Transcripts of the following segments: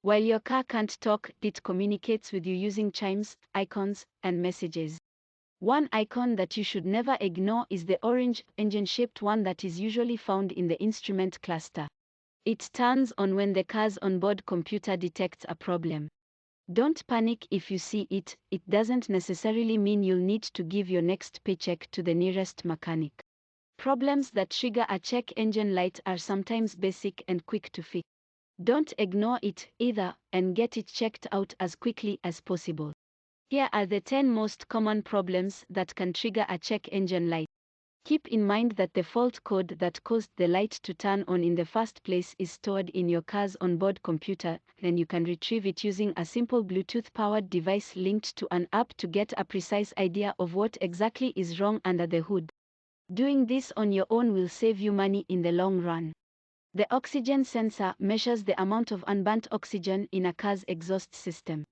While your car can't talk, it communicates with you using chimes, icons, and messages. One icon that you should never ignore is the orange, engine-shaped one that is usually found in the instrument cluster. It turns on when the car's onboard computer detects a problem. Don't panic if you see it, it doesn't necessarily mean you'll need to give your next paycheck to the nearest mechanic. Problems that trigger a check engine light are sometimes basic and quick to fix. Don't ignore it either, and get it checked out as quickly as possible. Here are the 10 most common problems that can trigger a check engine light. Keep in mind that the fault code that caused the light to turn on in the first place is stored in your car's onboard computer, and you can retrieve it using a simple Bluetooth-powered device linked to an app to get a precise idea of what exactly is wrong under the hood. Doing this on your own will save you money in the long run. The oxygen sensor measures the amount of unburnt oxygen in a car's exhaust system.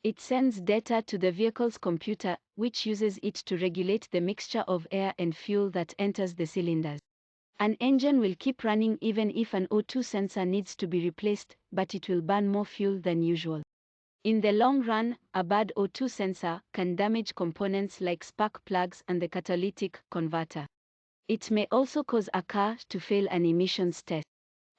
It sends data to the vehicle's computer, which uses it to regulate the mixture of air and fuel that enters the cylinders. An engine will keep running even if an O2 sensor needs to be replaced, but it will burn more fuel than usual. In the long run, a bad O2 sensor can damage components like spark plugs and the catalytic converter. It may also cause a car to fail an emissions test.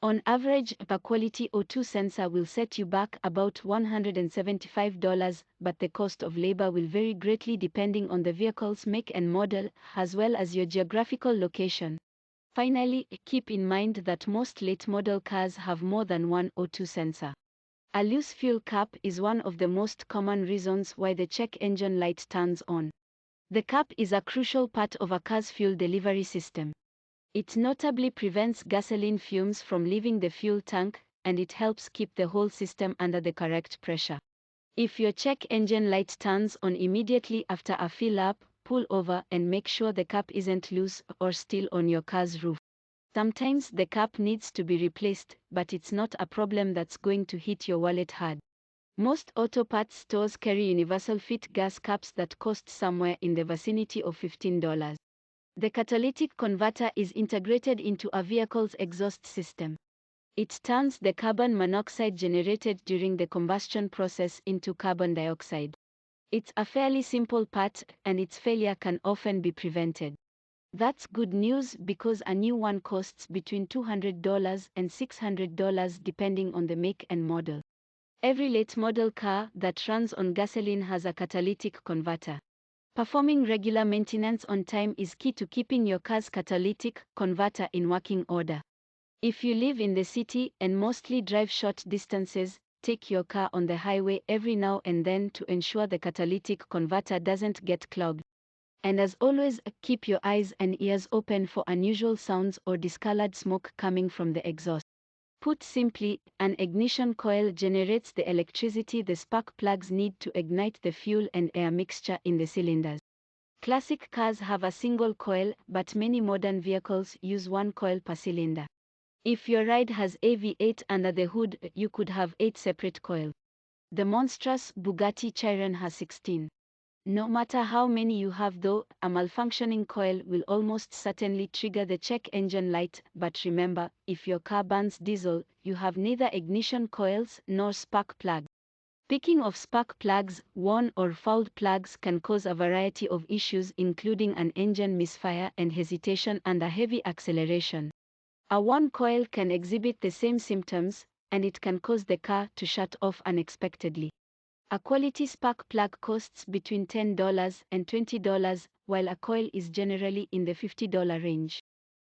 On average, a quality O2 sensor will set you back about $175, but the cost of labor will vary greatly depending on the vehicle's make and model, as well as your geographical location. Finally, keep in mind that most late-model cars have more than one O2 sensor. A loose fuel cap is one of the most common reasons why the check engine light turns on. The cap is a crucial part of a car's fuel delivery system. It notably prevents gasoline fumes from leaving the fuel tank, and it helps keep the whole system under the correct pressure. If your check engine light turns on immediately after a fill-up, pull over and make sure the cap isn't loose or still on your car's roof. Sometimes the cap needs to be replaced, but it's not a problem that's going to hit your wallet hard. Most auto parts stores carry universal fit gas caps that cost somewhere in the vicinity of $15. The catalytic converter is integrated into a vehicle's exhaust system. It turns the carbon monoxide generated during the combustion process into carbon dioxide. It's a fairly simple part, and its failure can often be prevented. That's good news because a new one costs between $200 and $600 depending on the make and model. Every late-model car that runs on gasoline has a catalytic converter. Performing regular maintenance on time is key to keeping your car's catalytic converter in working order. If you live in the city and mostly drive short distances, take your car on the highway every now and then to ensure the catalytic converter doesn't get clogged. And as always, keep your eyes and ears open for unusual sounds or discolored smoke coming from the exhaust. Put simply, an ignition coil generates the electricity the spark plugs need to ignite the fuel and air mixture in the cylinders. Classic cars have a single coil, but many modern vehicles use one coil per cylinder. If your ride has a V8 under the hood, you could have 8 separate coils. The monstrous Bugatti Chiron has 16. No matter how many you have though, a malfunctioning coil will almost certainly trigger the check engine light, but remember, if your car burns diesel, you have neither ignition coils nor spark plug. Speaking of spark plugs, worn or fouled plugs can cause a variety of issues including an engine misfire and hesitation under heavy acceleration. A worn coil can exhibit the same symptoms, and it can cause the car to shut off unexpectedly. A quality spark plug costs between $10 and $20, while a coil is generally in the $50 range.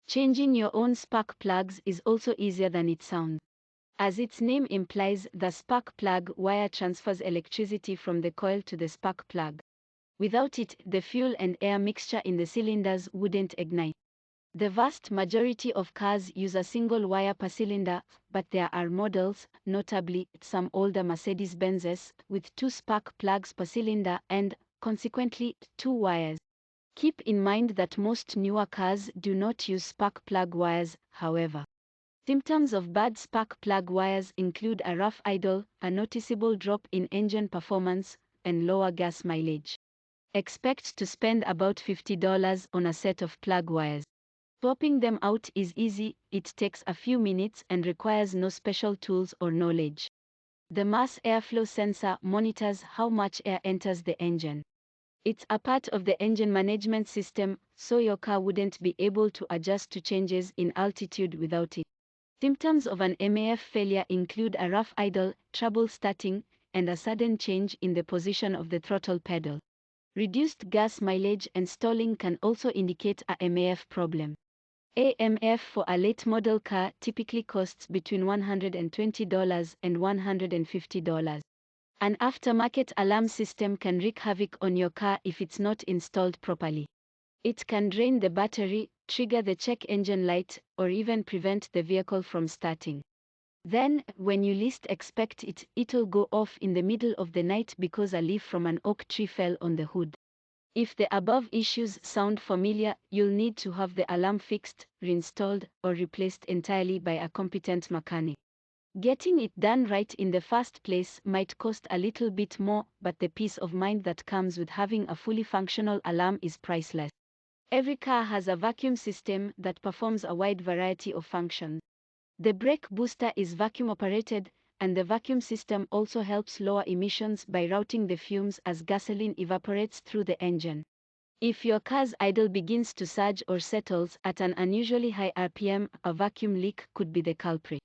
Changing your own spark plugs is also easier than it sounds. As its name implies, the spark plug wire transfers electricity from the coil to the spark plug. Without it, the fuel and air mixture in the cylinders wouldn't ignite. The vast majority of cars use a single wire per cylinder, but there are models, notably some older Mercedes-Benzes, with 2 spark plugs per cylinder and, consequently, 2 wires. Keep in mind that most newer cars do not use spark plug wires, however. Symptoms of bad spark plug wires include a rough idle, a noticeable drop in engine performance, and lower gas mileage. Expect to spend about $50 on a set of plug wires. Swapping them out is easy, it takes a few minutes and requires no special tools or knowledge. The mass airflow sensor monitors how much air enters the engine. It's a part of the engine management system, so your car wouldn't be able to adjust to changes in altitude without it. Symptoms of an MAF failure include a rough idle, trouble starting, and a sudden change in the position of the throttle pedal. Reduced gas mileage and stalling can also indicate a MAF problem. AMF for a late model car typically costs between $120 and $150. An aftermarket alarm system can wreak havoc on your car if it's not installed properly. It can drain the battery, trigger the check engine light, or even prevent the vehicle from starting. Then, when you least expect it, it'll go off in the middle of the night because a leaf from an oak tree fell on the hood. If the above issues sound familiar, you'll need to have the alarm fixed, reinstalled, or replaced entirely by a competent mechanic. Getting it done right in the first place might cost a little bit more, but the peace of mind that comes with having a fully functional alarm is priceless. Every car has a vacuum system that performs a wide variety of functions. The brake booster is vacuum operated, and the vacuum system also helps lower emissions by routing the fumes as gasoline evaporates through the engine. If your car's idle begins to surge or settles at an unusually high RPM, a vacuum leak could be the culprit.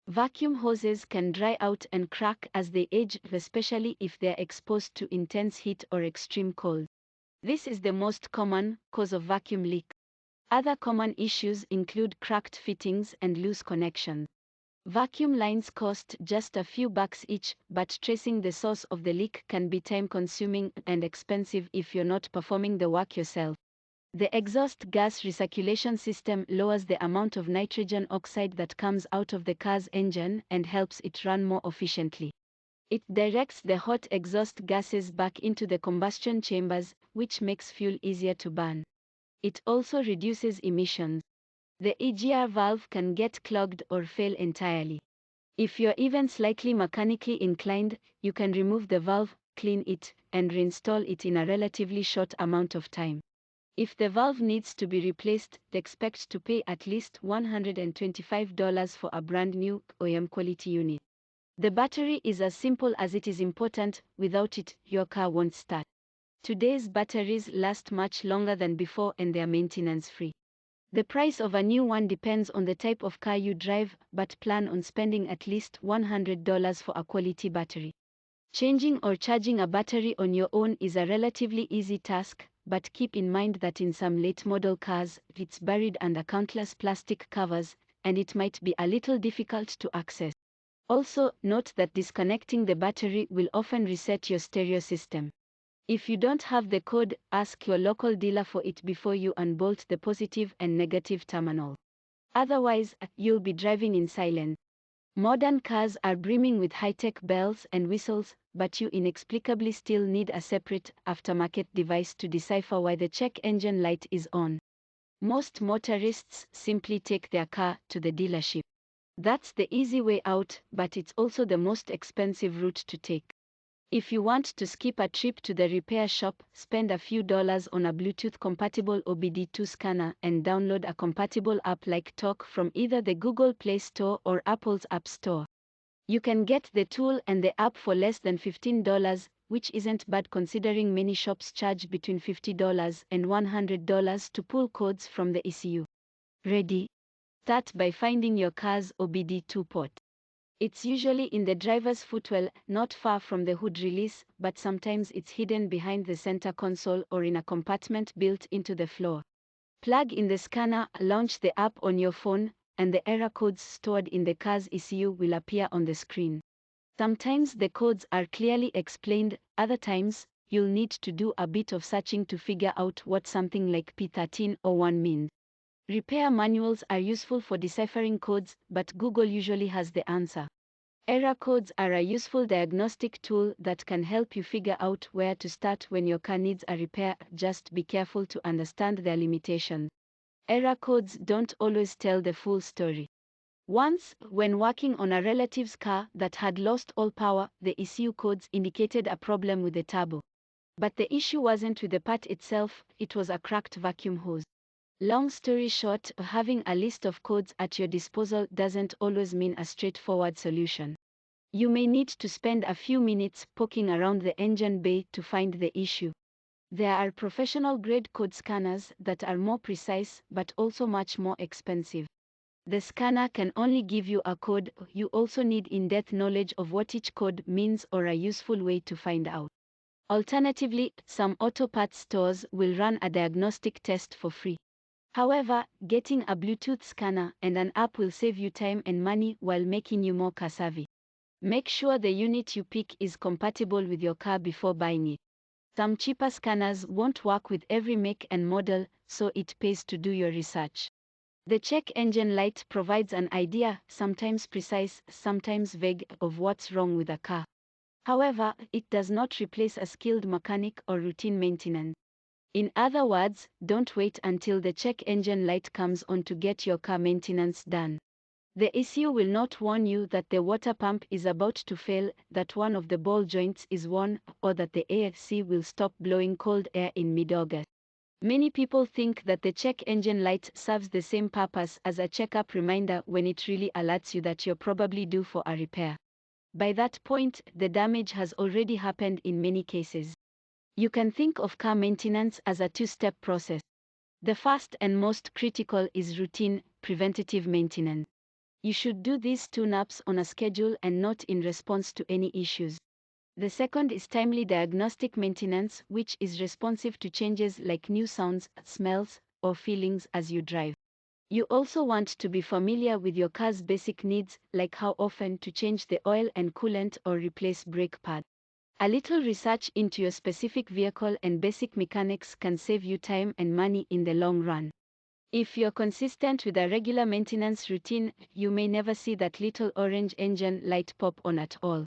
Vacuum hoses can dry out and crack as they age, especially if they are exposed to intense heat or extreme cold. This is the most common cause of vacuum leak. Other common issues include cracked fittings and loose connections. Vacuum lines cost just a few bucks each, but tracing the source of the leak can be time-consuming and expensive if you're not performing the work yourself. The exhaust gas recirculation system lowers the amount of nitrogen oxide that comes out of the car's engine and helps it run more efficiently. It directs the hot exhaust gases back into the combustion chambers, which makes fuel easier to burn. It also reduces emissions. The EGR valve can get clogged or fail entirely. If you're even slightly mechanically inclined, you can remove the valve, clean it, and reinstall it in a relatively short amount of time. If the valve needs to be replaced, expect to pay at least $125 for a brand new OEM quality unit. The battery is as simple as it is important. Without it, your car won't start. Today's batteries last much longer than before and they're maintenance-free. The price of a new one depends on the type of car you drive, but plan on spending at least $100 for a quality battery. Changing or charging a battery on your own is a relatively easy task, but keep in mind that in some late-model cars, it's buried under countless plastic covers, and it might be a little difficult to access. Also, note that disconnecting the battery will often reset your stereo system. If you don't have the code, ask your local dealer for it before you unbolt the positive and negative terminal. Otherwise, you'll be driving in silence. Modern cars are brimming with high-tech bells and whistles, but you inexplicably still need a separate, aftermarket device to decipher why the check engine light is on. Most motorists simply take their car to the dealership. That's the easy way out, but it's also the most expensive route to take. If you want to skip a trip to the repair shop, spend a few dollars on a Bluetooth-compatible OBD2 scanner and download a compatible app like Talk from either the Google Play Store or Apple's App Store. You can get the tool and the app for less than $15, which isn't bad considering many shops charge between $50 and $100 to pull codes from the ECU. Ready? Start by finding your car's OBD2 port. It's usually in the driver's footwell, not far from the hood release, but sometimes it's hidden behind the center console or in a compartment built into the floor. Plug in the scanner, launch the app on your phone, and the error codes stored in the car's ECU will appear on the screen. Sometimes the codes are clearly explained, other times, you'll need to do a bit of searching to figure out what something like P13 or 1 means. Repair manuals are useful for deciphering codes, but Google usually has the answer. Error codes are a useful diagnostic tool that can help you figure out where to start when your car needs a repair. Just be careful to understand their limitations. Error codes don't always tell the full story. Once, when working on a relative's car that had lost all power, the ECU codes indicated a problem with the turbo. But the issue wasn't with the part itself, it was a cracked vacuum hose. Long story short, having a list of codes at your disposal doesn't always mean a straightforward solution. You may need to spend a few minutes poking around the engine bay to find the issue. There are professional-grade code scanners that are more precise but also much more expensive. The scanner can only give you a code. You also need in-depth knowledge of what each code means or a useful way to find out. Alternatively, some auto parts stores will run a diagnostic test for free. However, getting a Bluetooth scanner and an app will save you time and money while making you more car-savvy. Make sure the unit you pick is compatible with your car before buying it. Some cheaper scanners won't work with every make and model, so it pays to do your research. The check engine light provides an idea, sometimes precise, sometimes vague, of what's wrong with a car. However, it does not replace a skilled mechanic or routine maintenance. In other words, don't wait until the check engine light comes on to get your car maintenance done. The ECU will not warn you that the water pump is about to fail, that one of the ball joints is worn, or that the AC will stop blowing cold air in mid-August. Many people think that the check engine light serves the same purpose as a checkup reminder when it really alerts you that you're probably due for a repair. By that point, the damage has already happened in many cases. You can think of car maintenance as a two-step process. The first and most critical is routine, preventative maintenance. You should do these tune-ups on a schedule and not in response to any issues. The second is timely diagnostic maintenance, which is responsive to changes like new sounds, smells, or feelings as you drive. You also want to be familiar with your car's basic needs, like how often to change the oil and coolant or replace brake pads. A little research into your specific vehicle and basic mechanics can save you time and money in the long run. If you're consistent with a regular maintenance routine, you may never see that little orange engine light pop on at all.